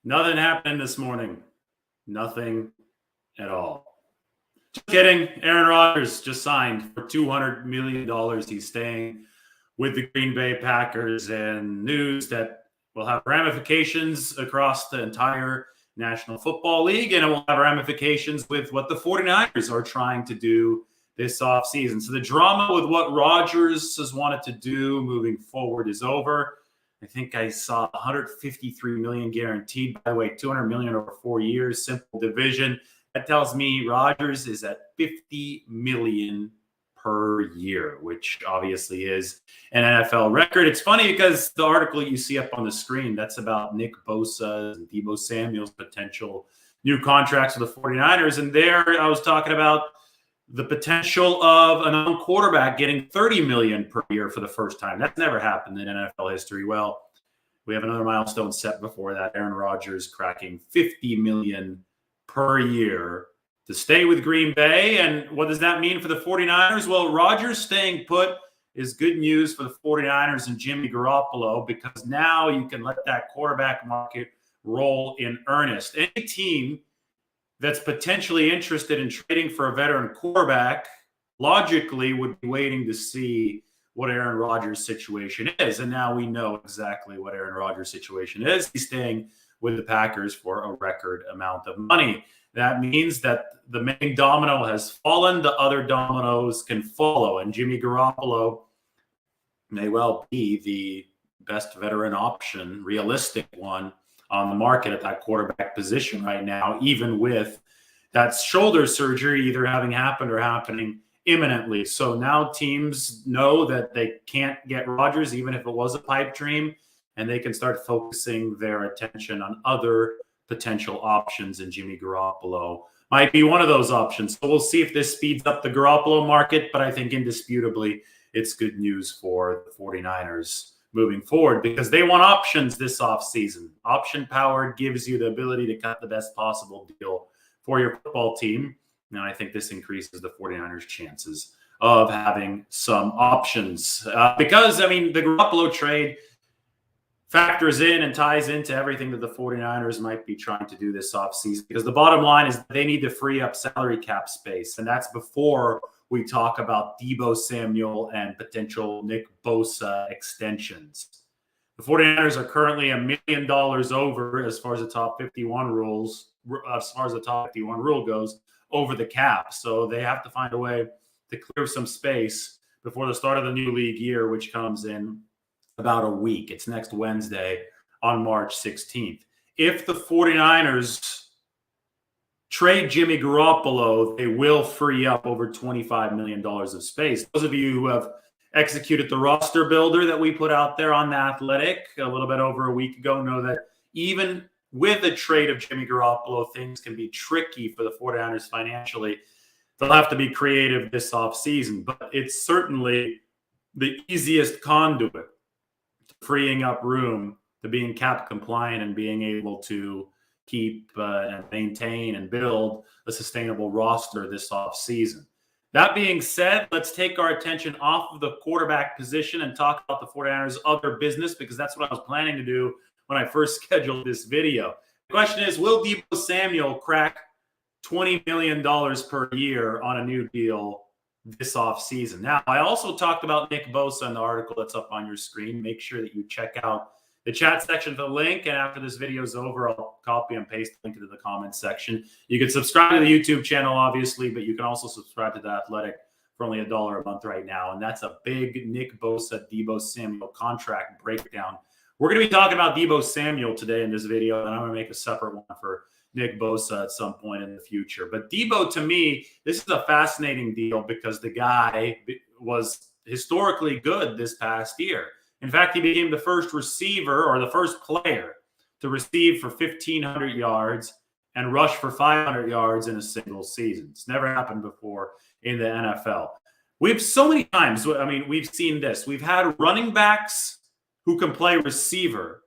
Nothing happened this morning. Nothing at all. Just kidding. Aaron Rodgers just signed for $200 million. He's staying with the Green Bay Packers, and news that will have ramifications across the entire National Football League, and it will have ramifications with what the 49ers are trying to do this offseason. So the drama with what Rodgers has wanted to do moving forward is over. I think I saw 153 million guaranteed. By the way, 200 million over 4 years, simple division. That tells me Rodgers is at 50 million per year, which obviously is an NFL record. It's funny because the article you see up on the screen, that's about Nick Bosa and Deebo Samuel's potential new contracts with the 49ers. And there I was talking about the potential of a non-quarterback getting 30 million per year for the first time. That's never happened in NFL history. Well, we have another milestone set before that. Aaron Rodgers cracking 50 million per year to stay with Green Bay. And what does that mean for the 49ers? Well, Rodgers staying put is good news for the 49ers and Jimmy Garoppolo, because now you can let that quarterback market roll in earnest. Any team that's potentially interested in trading for a veteran quarterback logically would be waiting to see what Aaron Rodgers' situation is. And now we know exactly what Aaron Rodgers' situation is. He's staying with the Packers for a record amount of money. That means that the main domino has fallen. The other dominoes can follow. And Jimmy Garoppolo may well be the best veteran option, realistic one, on the market at that quarterback position right now, even with that shoulder surgery either having happened or happening imminently. So now teams know that they can't get Rodgers, even if it was a pipe dream, and they can start focusing their attention on other potential options, and Jimmy Garoppolo might be one of those options. So we'll see if this speeds up the Garoppolo market, but I think indisputably it's good news for the 49ers moving forward, because they want options this offseason. Option power gives you the ability to cut the best possible deal for your football team. And I think this increases the 49ers' chances of having some options. Because, I mean, the Garoppolo trade factors in and ties into everything that the 49ers might be trying to do this offseason. Because the bottom line is they need to free up salary cap space. And that's before we talk about Deebo Samuel and potential Nick Bosa extensions. The 49ers are currently $1 million over as far as the top 51 rules, as far as the top 51 rule goes, over the cap. So they have to find a way to clear some space before the start of the new league year, which comes in about a week. It's next Wednesday on March 16th. If the 49ers trade Jimmy Garoppolo, they will free up over $25 million of space. Those of you who have executed the roster builder that we put out there on The Athletic a little bit over a week ago know that even with a trade of Jimmy Garoppolo, things can be tricky for the 49ers financially. They'll have to be creative this offseason, but it's certainly the easiest conduit to freeing up room, to being cap compliant and being able to keep and maintain and build a sustainable roster this offseason. That being said, let's take our attention off of the quarterback position and talk about the 49ers' other business, because that's what I was planning to do when I first scheduled this video. The question is, will Deebo Samuel crack $20 million per year on a new deal this offseason? Now, I also talked about Nick Bosa in the article that's up on your screen. Make sure that you check out the chat section for the link, and after this video is over, I'll copy and paste the link into the comments section. You can subscribe to the YouTube channel, obviously, but you can also subscribe to The Athletic for only $1 a month right now, and that's a big Nick Bosa, Deebo Samuel contract breakdown. We're going to be talking about Deebo Samuel today in this video, and I'm going to make a separate one for Nick Bosa at some point in the future. But Deebo, to me, this is a fascinating deal because the guy was historically good this past year. In fact, he became the first receiver or the first player to receive for 1,500 yards and rush for 500 yards in a single season. It's never happened before in the NFL. We've so many times, I mean, we've seen this. We've had running backs who can play receiver,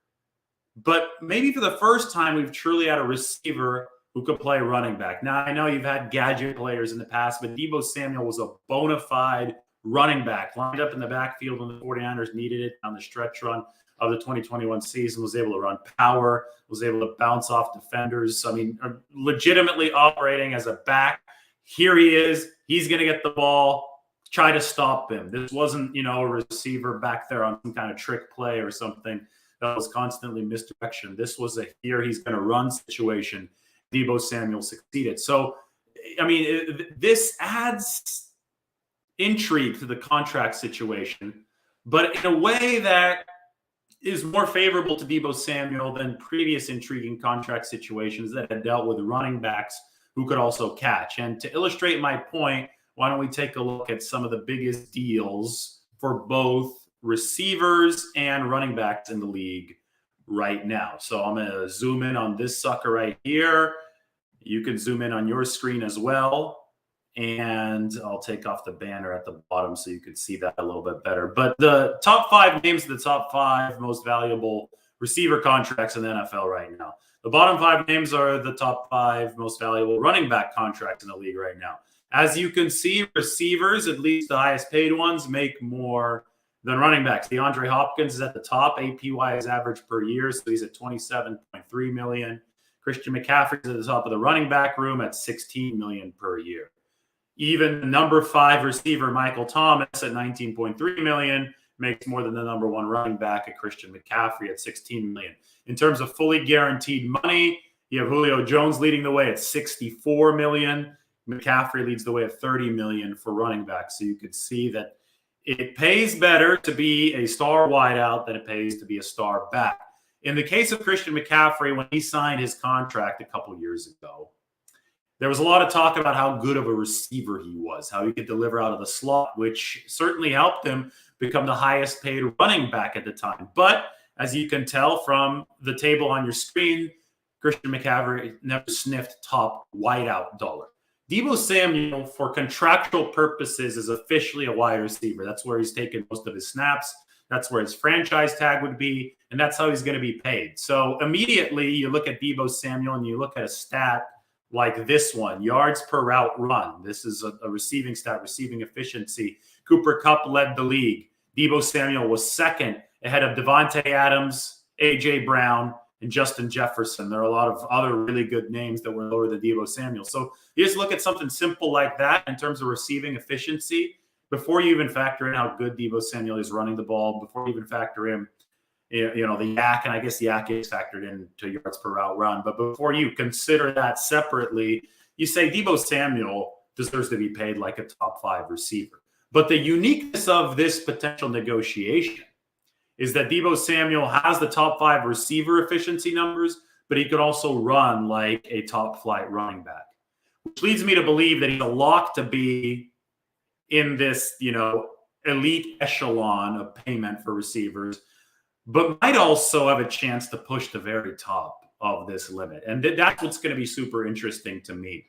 but maybe for the first time, we've truly had a receiver who could play running back. Now, I know you've had gadget players in the past, but Deebo Samuel was a bona fide running back, lined up in the backfield when the 49ers needed it on the stretch run. of the 2021 season, was able to run power, was able to bounce off defenders. I mean, legitimately operating as a back. Here he is. He's going to get the ball, try to stop him. This wasn't, a receiver back there on some kind of trick play or something that was constantly misdirection. This was a here he's going to run situation. Deebo Samuel succeeded. So, I mean, this adds intrigue to the contract situation, but in a way that is more favorable to Deebo Samuel than previous intriguing contract situations that had dealt with running backs who could also catch. And to illustrate my point, why don't we take a look at some of the biggest deals for both receivers and running backs in the league right now. So I'm going to zoom in on this sucker right here. You can zoom in on your screen as well. And I'll take off the banner at the bottom so you can see that a little bit better. But the top 5 names of the top 5 most valuable receiver contracts in the NFL right now. The bottom 5 names are the top 5 most valuable running back contracts in the league right now. As you can see, receivers, at least the highest paid ones, make more than running backs. DeAndre Hopkins is at the top. APY is average per year, so he's at $27.3 million. Christian McCaffrey is at the top of the running back room at $16 million per year. Even the number 5 receiver, Michael Thomas, at $19.3 million, makes more than the number 1 running back at Christian McCaffrey at $16 million. In terms of fully guaranteed money, you have Julio Jones leading the way at $64 million. McCaffrey leads the way at $30 million for running backs. So you could see that it pays better to be a star wideout than it pays to be a star back. In the case of Christian McCaffrey, when he signed his contract a couple years ago, there was a lot of talk about how good of a receiver he was, how he could deliver out of the slot, which certainly helped him become the highest paid running back at the time. But as you can tell from the table on your screen, Christian McCaffrey never sniffed top wideout dollar. Deebo Samuel, for contractual purposes, is officially a wide receiver. That's where he's taken most of his snaps. That's where his franchise tag would be, and that's how he's going to be paid. So immediately you look at Deebo Samuel and you look at a stat like this one, yards per route run. This is a receiving stat, receiving efficiency. Cooper Kupp led the league. Deebo Samuel was second ahead of Devontae Adams, A.J. Brown, and Justin Jefferson. There are a lot of other really good names that were lower than Deebo Samuel. So you just look at something simple like that in terms of receiving efficiency before you even factor in how good Deebo Samuel is running the ball, before you even factor in the yak, and I guess the yak is factored into yards per route run. But before you consider that separately, you say Deebo Samuel deserves to be paid like a top 5 receiver. But the uniqueness of this potential negotiation is that Deebo Samuel has the top 5 receiver efficiency numbers, but he could also run like a top flight running back, which leads me to believe that he's a lock to be in this, elite echelon of payment for receivers, but might also have a chance to push the very top of this limit. And that's what's going to be super interesting to me.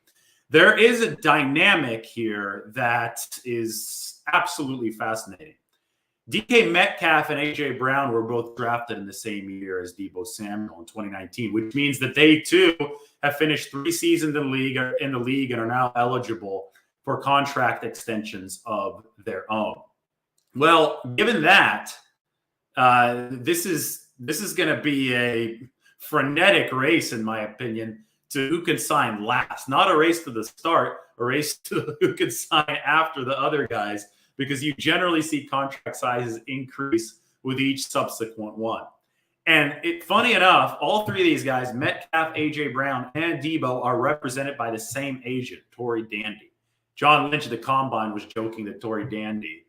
There is a dynamic here that is absolutely fascinating. DK Metcalf and A.J. Brown were both drafted in the same year as Deebo Samuel in 2019, which means that they too have finished 3 seasons in the league and are now eligible for contract extensions of their own. Well, given that, this is going to be a frenetic race, in my opinion, to who can sign last. Not a race to the start, a race to who can sign after the other guys, because you generally see contract sizes increase with each subsequent one. And funny enough, all 3 of these guys, Metcalf, A.J. Brown, and Deebo, are represented by the same agent, Tory Dandy. John Lynch of the Combine was joking that Tory Dandy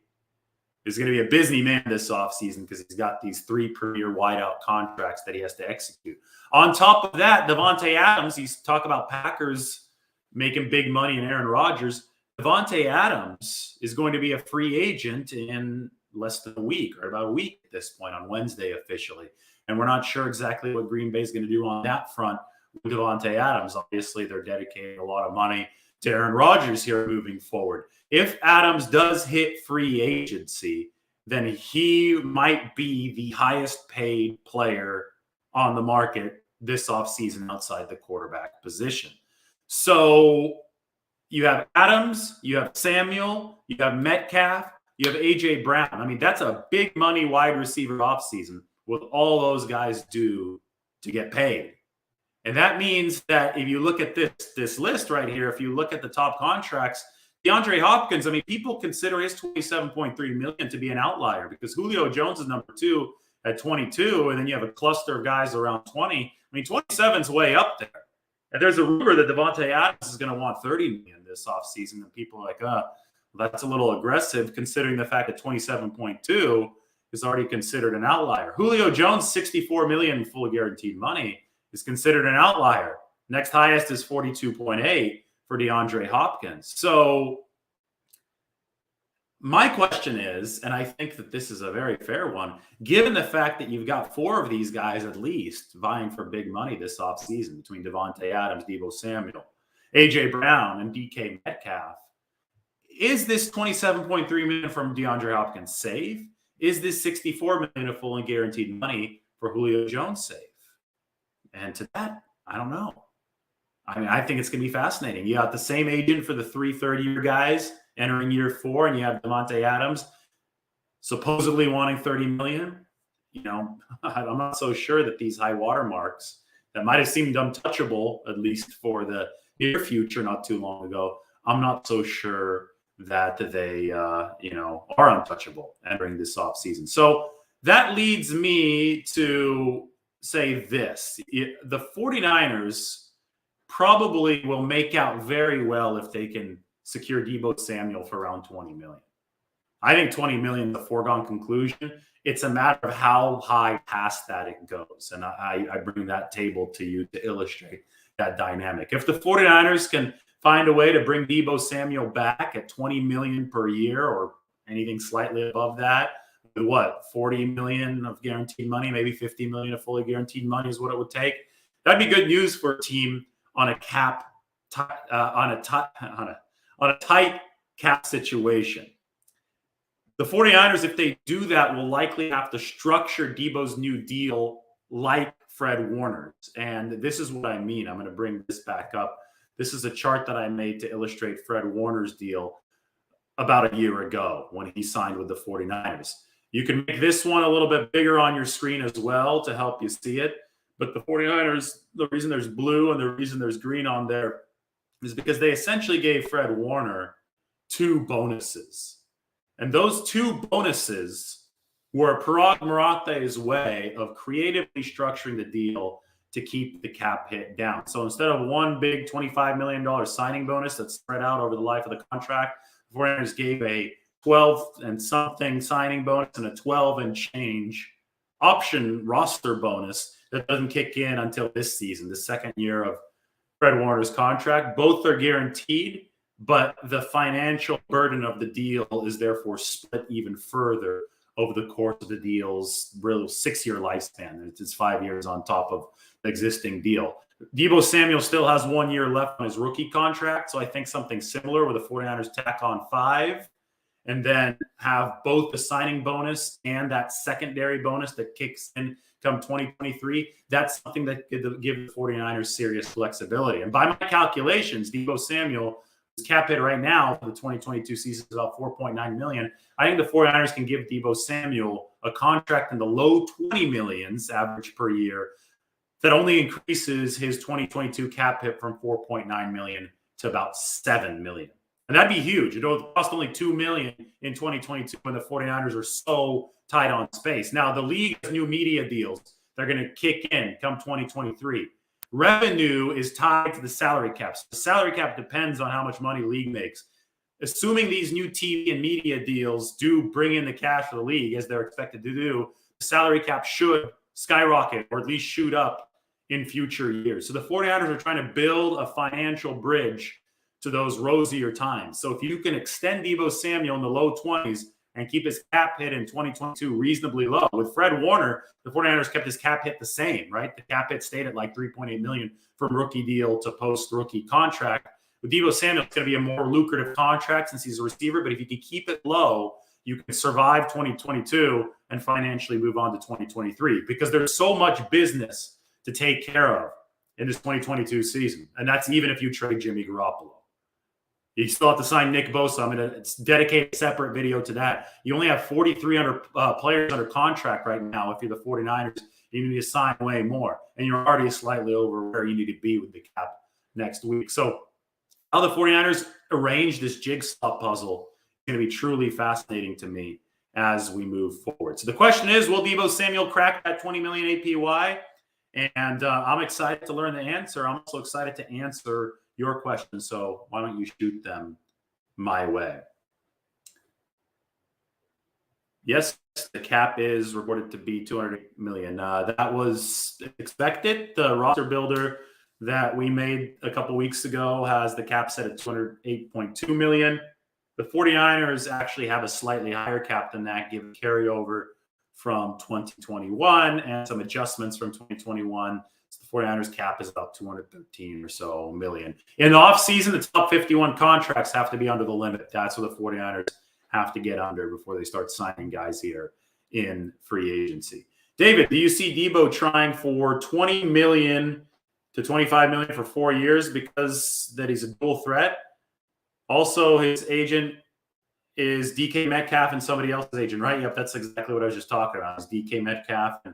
is going to be a busy man this offseason because he's got these 3 premier wideout contracts that he has to execute. On top of that, Davante Adams, he's talk about Packers making big money and Aaron Rodgers. Davante Adams is going to be a free agent in less than a week, or about a week at this point, on Wednesday officially. And we're not sure exactly what Green Bay is going to do on that front with Davante Adams. Obviously, they're dedicating a lot of money to Aaron Rodgers here moving forward. If Adams does hit free agency, then he might be the highest paid player on the market this offseason outside the quarterback position. So you have Adams, you have Samuel, you have Metcalf, you have A.J. Brown. I mean, that's a big money wide receiver offseason. will all those guys do to get paid? And that means that if you look at this list right here, if you look at the top contracts, DeAndre Hopkins, I mean, people consider his $27.3 million to be an outlier because Julio Jones is number 2 at 22, and then you have a cluster of guys around 20. I mean, 27 is way up there. And there's a rumor that Devontae Adams is going to want $30 million this offseason, and people are like, that's a little aggressive considering the fact that 27.2 is already considered an outlier. Julio Jones, $64 million fully guaranteed money, is considered an outlier. Next highest is 42.8 for DeAndre Hopkins. So my question is, and I think that this is a very fair one, given the fact that you've got 4 of these guys at least vying for big money this offseason between Devontae Adams, Deebo Samuel, A.J. Brown, and DK Metcalf, is this $27.3 million from DeAndre Hopkins safe? Is this $64 million of fully guaranteed money for Julio Jones safe? And to that, I don't know. I mean, I think it's going to be fascinating. You got the same agent for the 3 third-year guys entering year 4, and you have Devontae Adams supposedly wanting $30 million. You know, I'm not so sure that these high watermarks that might have seemed untouchable, at least for the near future not too long ago, I'm not so sure that they, are untouchable entering this offseason. So that leads me to say this. The 49ers probably will make out very well if they can secure Deebo Samuel for around $20 million. I think $20 million is a foregone conclusion. It's a matter of how high past that it goes. And I bring that table to you to illustrate that dynamic. If the 49ers can find a way to bring Deebo Samuel back at $20 million per year or anything slightly above that, with what, $40 million of guaranteed money, maybe $50 million of fully guaranteed money is what it would take. That'd be good news for a team on a tight cap situation. The 49ers, if they do that, will likely have to structure Deebo's new deal like Fred Warner's. And this is what I mean. I'm going to bring this back up. This is a chart that I made to illustrate Fred Warner's deal about a year ago when he signed with the 49ers. You can make this one a little bit bigger on your screen as well to help you see it. But the 49ers, the reason there's blue and the reason there's green on there is because they essentially gave Fred Warner 2 bonuses. And those 2 bonuses were Parag Marathe's way of creatively structuring the deal to keep the cap hit down. So instead of one big $25 million signing bonus that's spread out over the life of the contract, the 49ers gave a 12 and something signing bonus and a 12 and change option roster bonus that doesn't kick in until this season, the second year of Fred Warner's contract. Both are guaranteed, but the financial burden of the deal is therefore split even further over the course of the deal's real 6-year lifespan. It's 5 years on top of the existing deal. Deebo Samuel still has 1 year left on his rookie contract, so I think something similar where the 49ers tack on 5 and then have both the signing bonus and that secondary bonus that kicks in come 2023. That's something that could give the 49ers serious flexibility. And by my calculations, Deebo Samuel, his cap hit right now for the 2022 season is about $4.9 million. I think the 49ers can give Deebo Samuel a contract in the low $20 millions average per year that only increases his 2022 cap hit from $4.9 million to about $7 million. And that'd be huge. It would cost only $2 million in 2022 when the 49ers are so tight on space. Now, the league has new media deals. They're going to kick in come 2023. Revenue is tied to the salary cap. So the salary cap depends on how much money the league makes. Assuming these new TV and media deals do bring in the cash for the league, as they're expected to do, the salary cap should skyrocket or at least shoot up in future years. So the 49ers are trying to build a financial bridge to those rosier times. So if you can extend Deebo Samuel in the low 20s and keep his cap hit in 2022 reasonably low. With Fred Warner, the 49ers kept his cap hit the same, right? The cap hit stayed at like $3.8 million from rookie deal to post-rookie contract. With Deebo Samuel, it's going to be a more lucrative contract since he's a receiver, but if you can keep it low, you can survive 2022 and financially move on to 2023 because there's so much business to take care of in this 2022 season. And that's even if you trade Jimmy Garoppolo. You still have to sign Nick Bosa. I'm going to dedicate a separate video to that. You only have 4,300 players under contract right now. If you're the 49ers, you need to sign way more. And you're already slightly over where you need to be with the cap next week. So how the 49ers arrange this jigsaw puzzle is going to be truly fascinating to me as we move forward. So the question is, will Deebo Samuel crack that 20 million APY? And I'm excited to learn the answer. I'm also excited to answer your questions. So why don't you shoot them my way? Yes, the cap is reported to be 200 million. That was expected. The roster builder that we made a couple weeks ago has the cap set at 208.2 million. The 49ers actually have a slightly higher cap than that, given carryover from 2021 and some adjustments from 2021. So the 49ers cap is about 213 or so million. In the offseason, the top 51 contracts have to be under the limit. That's what the 49ers have to get under before they start signing guys here in free agency. David, do you see Deebo trying for 20 million to 25 million for 4 years because that he's a dual threat? Also, his agent is DK Metcalf and somebody else's agent, right? Yep, that's exactly what I was just talking about. It's DK Metcalf and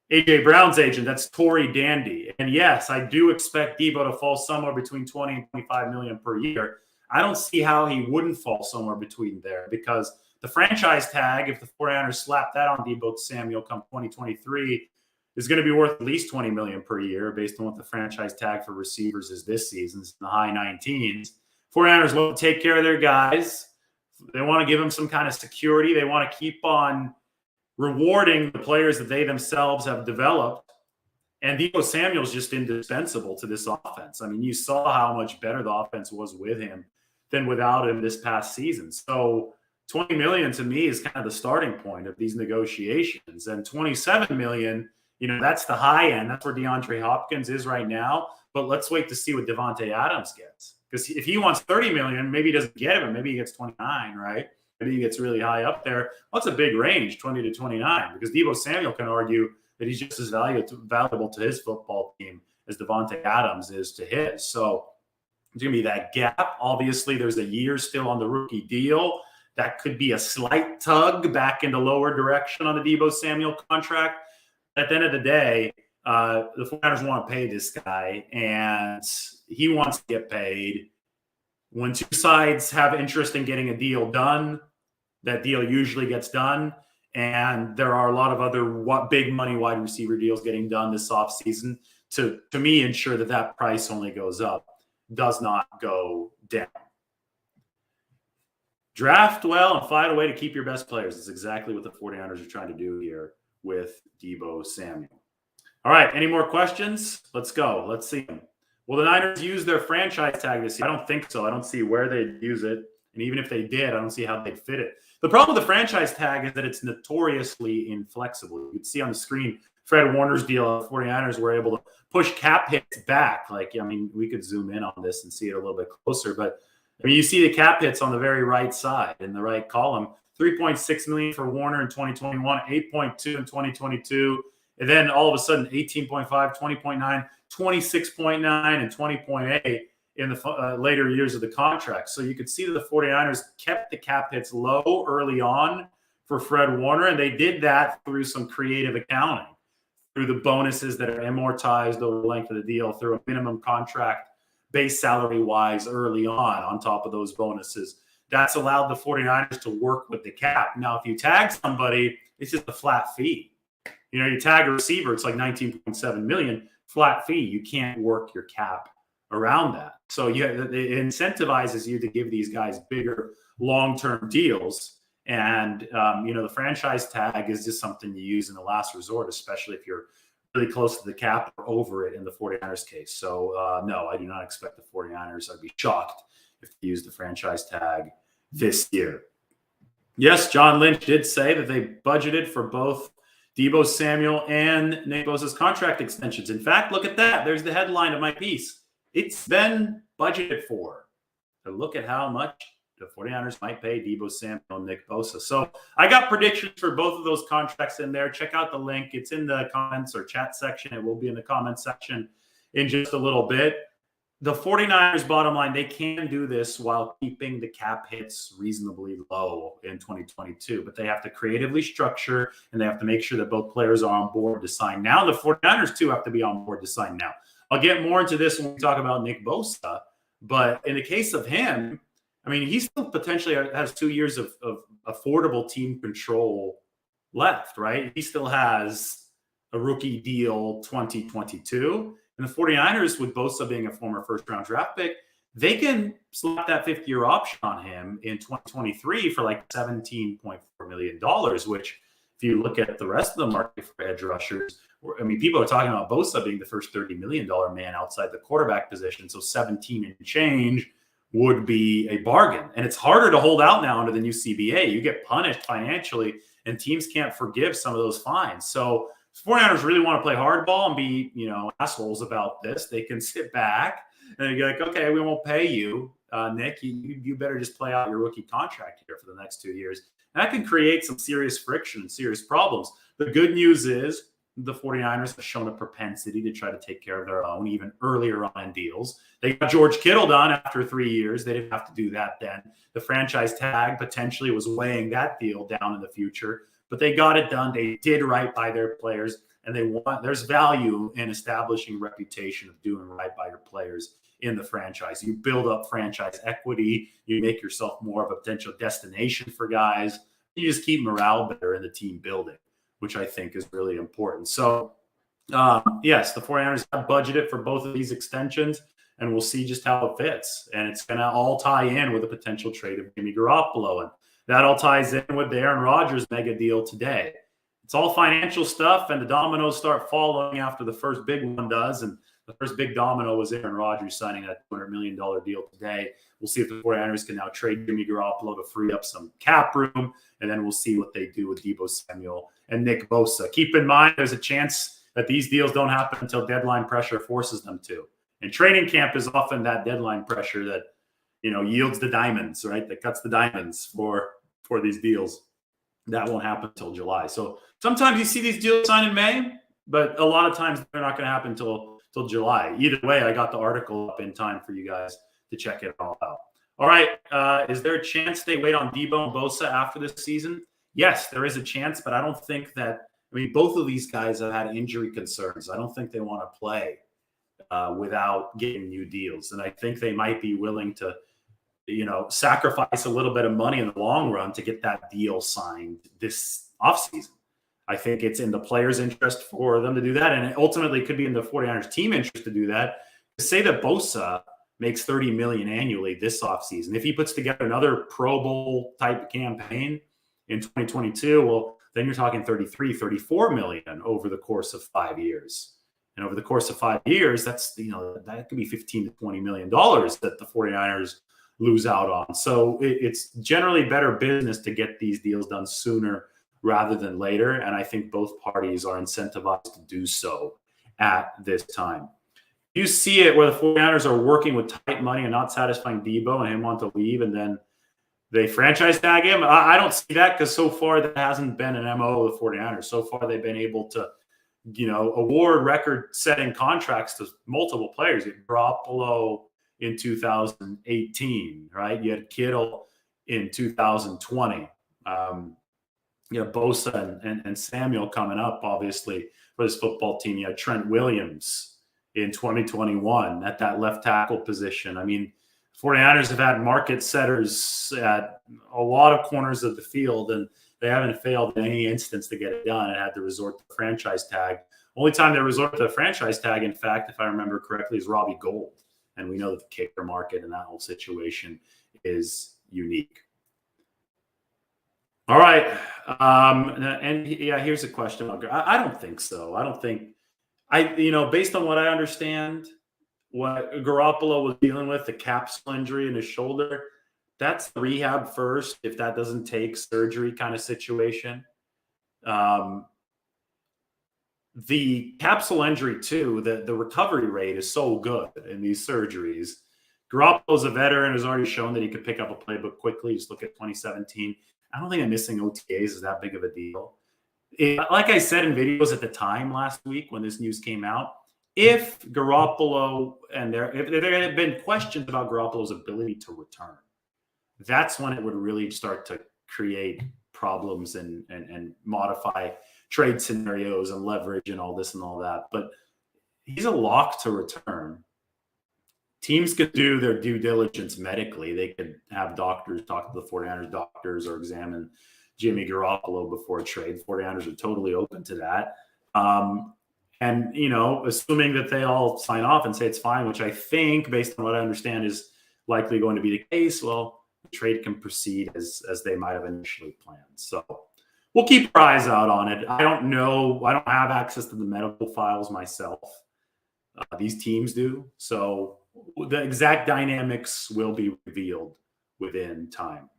AJ Brown's agent. That's Tory Dandy. And yes, I do expect Deebo to fall somewhere between 20 and 25 million per year. I don't see how he wouldn't fall somewhere between there, because the franchise tag, if the 49ers slap that on Deebo Samuel come 2023, is going to be worth at least 20 million per year based on what the franchise tag for receivers is this season. It's in the high 19s. 49ers want to take care of their guys. They want to give them some kind of security. They want to keep on rewarding the players that they themselves have developed. And Deebo Samuel is just indispensable to this offense. I mean, you saw how much better the offense was with him than without him this past season. So 20 million to me is kind of the starting point of these negotiations. And 27 million, that's the high end. That's where DeAndre Hopkins is right now. But let's wait to see what Devontae Adams gets. Because if he wants 30 million, maybe he doesn't get it, but maybe he gets 29, right? Maybe he gets really high up there. Well, that's a big range, 20 to 29, because Deebo Samuel can argue that he's just as valuable to his football team as Devontae Adams is to his. So there's going to be that gap. Obviously, there's a year still on the rookie deal. That could be a slight tug back into lower direction on the Deebo Samuel contract. At the end of the day, the 49ers want to pay this guy, and he wants to get paid. When two sides have interest in getting a deal done, that deal usually gets done. And there are a lot of other big money wide receiver deals getting done this offseason to me ensure that price only goes up, does not go down. Draft well and find a way to keep your best players. That's exactly what the 49ers are trying to do here with Deebo Samuel. All right, any more questions? Let's go. Let's see them. Will the Niners use their franchise tag this year? I don't think so. I don't see where they'd use it. And even if they did, I don't see how they'd fit it. The problem with the franchise tag is that it's notoriously inflexible. You can see on the screen, Fred Warner's deal, the 49ers were able to push cap hits back. We could zoom in on this and see it a little bit closer. But, you see the cap hits on the very right side in the right column. 3.6 million for Warner in 2021, 8.2 in 2022. And then all of a sudden, 18.5, 20.9, 26.9, and 20.8 in the later years of the contract. So you could see that the 49ers kept the cap hits low early on for Fred Warner, and they did that through some creative accounting, through the bonuses that are amortized over the length of the deal, through a minimum contract base salary-wise early on top of those bonuses. That's allowed the 49ers to work with the cap. Now, if you tag somebody, it's just a flat fee. You tag a receiver, it's like 19.7 million, flat fee. You can't work your cap around that. So it incentivizes you to give these guys bigger long-term deals. And, the franchise tag is just something you use in the last resort, especially if you're really close to the cap or over it in the 49ers case. So, no, I do not expect the 49ers. I'd be shocked if they use the franchise tag this year. Yes, John Lynch did say that they budgeted for both Deebo Samuel and Nick Bosa's contract extensions. In fact, look at that. There's the headline of my piece. It's been budgeted for. So look at how much the 49ers might pay Deebo Samuel and Nick Bosa. So I got predictions for both of those contracts in there. Check out the link. It's in the comments or chat section. It will be in the comments section in just a little bit. the 49ers, bottom line, they can do this while keeping the cap hits reasonably low in 2022, but they have to creatively structure and they have to make sure that both players are on board to sign now. The 49ers, too, have to be on board to sign now. I'll get more into this when we talk about Nick Bosa, but in the case of him, I mean, he still potentially has 2 years of affordable team control left, right? He still has a rookie deal 2022. And the 49ers, with Bosa being a former first-round draft pick, they can slap that fifth-year option on him in 2023 for like $17.4 million, which if you look at the rest of the market for edge rushers, I mean, people are talking about Bosa being the first $30 million man outside the quarterback position. So 17 and change would be a bargain. And it's harder to hold out now under the new CBA. You get punished financially, and teams can't forgive some of those fines. So 49ers really want to play hardball and be, assholes about this. They can sit back and be like, okay, we won't pay you, Nick. You better just play out your rookie contract here for the next 2 years. And that can create some serious friction, serious problems. The good news is the 49ers have shown a propensity to try to take care of their own even earlier on in deals. They got George Kittle done after 3 years. They didn't have to do that then. The franchise tag potentially was weighing that deal down in the future, but they got it done. They did right by their players, and there's value in establishing reputation of doing right by your players in the franchise. You build up franchise equity. You make yourself more of a potential destination for guys. You just keep morale better in the team building, which I think is really important. So, yes, the 49ers have budgeted for both of these extensions, and we'll see just how it fits. And it's going to all tie in with a potential trade of Jimmy Garoppolo. And that all ties in with the Aaron Rodgers mega deal today. It's all financial stuff, and the dominoes start falling after the first big one does. And the first big domino was Aaron Rodgers signing that $200 million deal today. We'll see if the 49ers can now trade Jimmy Garoppolo to free up some cap room, and then we'll see what they do with Deebo Samuel and Nick Bosa. Keep in mind, there's a chance that these deals don't happen until deadline pressure forces them to. And training camp is often that deadline pressure that, yields the diamonds, right? That cuts the diamonds for these deals. That won't happen until July. So sometimes you see these deals signed in May, but a lot of times they're not going to happen until July. Either way, I got the article up in time for you guys to check it all out. All right. Is there a chance they wait on Deebo and Bosa after this season? Yes, there is a chance, but I don't think that – both of these guys have had injury concerns. I don't think they want to play without getting new deals. And I think they might be willing to, sacrifice a little bit of money in the long run to get that deal signed this offseason. I think it's in the players' interest for them to do that. And it ultimately could be in the 49ers team interest to do that. To say that Bosa makes $30 million annually this offseason, if he puts together another Pro Bowl type campaign in 2022, well, then you're talking $33-34 million over the course of 5 years. And over the course of 5 years, that's, that could be $15 to $20 million that the 49ers lose out on. So it's generally better business to get these deals done sooner rather than later. And I think both parties are incentivized to do so at this time. You see it where the 49ers are working with tight money and not satisfying Deebo and him want to leave, and then they franchise tag him. I don't see that because so far that hasn't been an MO of the 49ers. So far they've been able to, award record-setting contracts to multiple players. You had Garoppolo in 2018, right? You had Kittle in 2020. Bosa and Samuel coming up, obviously, for this football team. You had Trent Williams in 2021 at that left tackle position. 49ers have had market setters at a lot of corners of the field, and they haven't failed in any instance to get it done and had to resort to the franchise tag. Only time they resort to the franchise tag, in fact, if I remember correctly, is Robbie Gould. And we know that the kicker market in that whole situation is unique. All right. Here's a question. I don't think so. I don't think based on what I understand, what Garoppolo was dealing with, the capsule injury in his shoulder, that's rehab first. If that doesn't take surgery kind of situation. The capsule injury too, the recovery rate is so good in these surgeries. Garoppolo's a veteran, has already shown that he could pick up a playbook quickly. Just look at 2017. I don't think missing OTAs is that big of a deal. Like I said in videos at the time last week when this news came out, if Garoppolo if there had been questions about Garoppolo's ability to return, that's when it would really start to create problems and modify trade scenarios and leverage and all this and all that. But he's a lock to return. Teams could do their due diligence medically. They could have doctors talk to the 49ers doctors or examine Jimmy Garoppolo before a trade. 49ers are totally open to that. And, assuming that they all sign off and say it's fine, which I think, based on what I understand, is likely going to be the case, well, the trade can proceed as they might have initially planned. So we'll keep our eyes out on it. I don't know. I don't have access to the medical files myself. These teams do. So the exact dynamics will be revealed within time.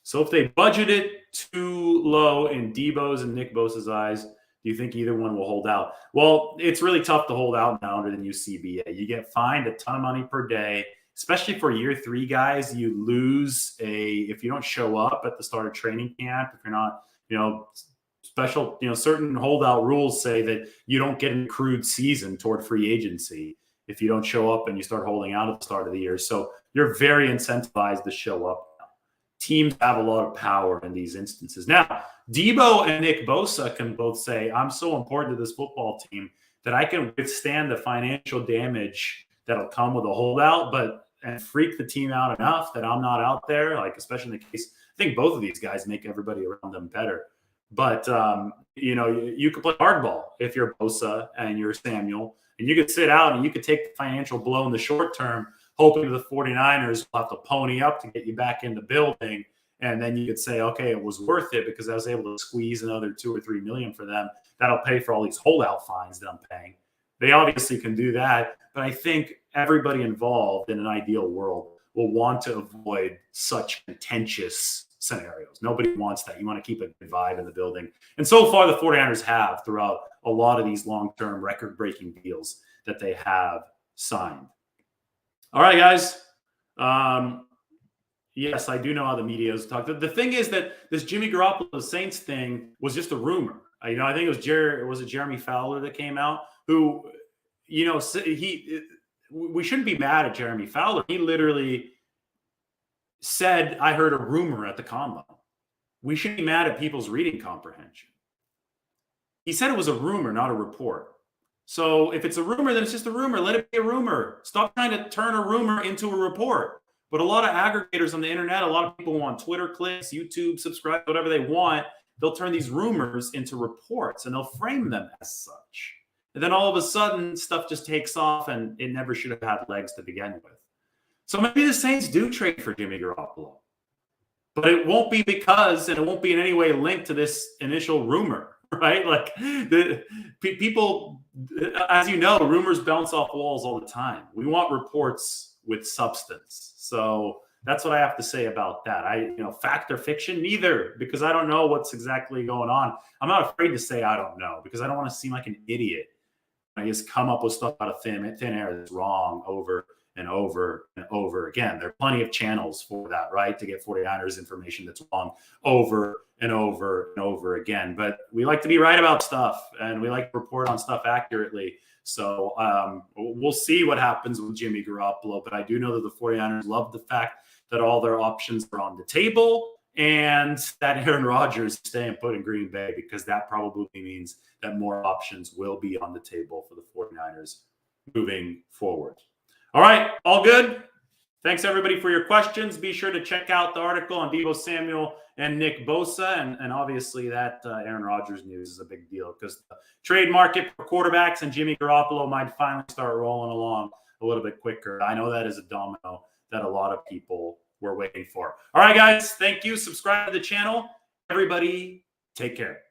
So if they budget it too low in Deebo's and Nick Bosa's eyes, do you think either one will hold out? Well, it's really tough to hold out now under the new CBA. You get fined a ton of money per day, especially for year 3 guys. You lose if you don't show up at the start of training camp, if you're not, special, certain holdout rules say that you don't get an accrued season toward free agency if you don't show up and you start holding out at the start of the year. So you're very incentivized to show up. Teams have a lot of power in these instances. Now, Deebo and Nick Bosa can both say, I'm so important to this football team that I can withstand the financial damage that'll come with a holdout, and freak the team out enough that I'm not out there, like especially in the case, I think both of these guys make everybody around them better. But, you could play hardball if you're Bosa and you're Samuel, and you could sit out and you could take the financial blow in the short term, hoping the 49ers will have to pony up to get you back in the building. And then you could say, okay, it was worth it because I was able to squeeze another $2 or $3 million for them. That'll pay for all these holdout fines that I'm paying. They obviously can do that. But I think everybody involved in an ideal world will want to avoid such contentious scenarios. Nobody wants that. You want to keep a good vibe in the building. And so far, the 49ers have throughout a lot of these long-term record-breaking deals that they have signed. All right, guys. Yes, I do know how the media is talking. The thing is that this Jimmy Garoppolo Saints thing was just a rumor. I think it was Jeremy Fowler that came out who, we shouldn't be mad at Jeremy Fowler. He literally said, I heard a rumor at the combine. We shouldn't be mad at people's reading comprehension. He said it was a rumor, not a report. So if it's a rumor, then it's just a rumor. Let it be a rumor. Stop trying to turn a rumor into a report. But a lot of aggregators on the internet, a lot of people want Twitter clicks, YouTube, subscribe, whatever they want. They'll turn these rumors into reports and they'll frame them as such. And then all of a sudden, stuff just takes off and it never should have had legs to begin with. So maybe the Saints do trade for Jimmy Garoppolo. But it won't be because, and it won't be in any way linked to this initial rumor, right? Like people, as you know, rumors bounce off walls all the time. We want reports with substance. So that's what I have to say about that. Fact or fiction, neither, because I don't know what's exactly going on. I'm not afraid to say I don't know because I don't want to seem like an idiot. I just come up with stuff out of thin air that's wrong over and over and over again. There are plenty of channels for that, right? To get 49ers information that's wrong over and over and over again. But we like to be right about stuff and we like to report on stuff accurately. So we'll see what happens with Jimmy Garoppolo. But I do know that the 49ers love the fact that all their options are on the table and that Aaron Rodgers is staying put in Green Bay because that probably means that more options will be on the table for the 49ers moving forward. All right, all good? Thanks, everybody, for your questions. Be sure to check out the article on Deebo Samuel and Nick Bosa. And obviously that Aaron Rodgers news is a big deal because the trade market for quarterbacks and Jimmy Garoppolo might finally start rolling along a little bit quicker. I know that is a domino that a lot of people were waiting for. All right, guys, thank you. Subscribe to the channel. Everybody, take care.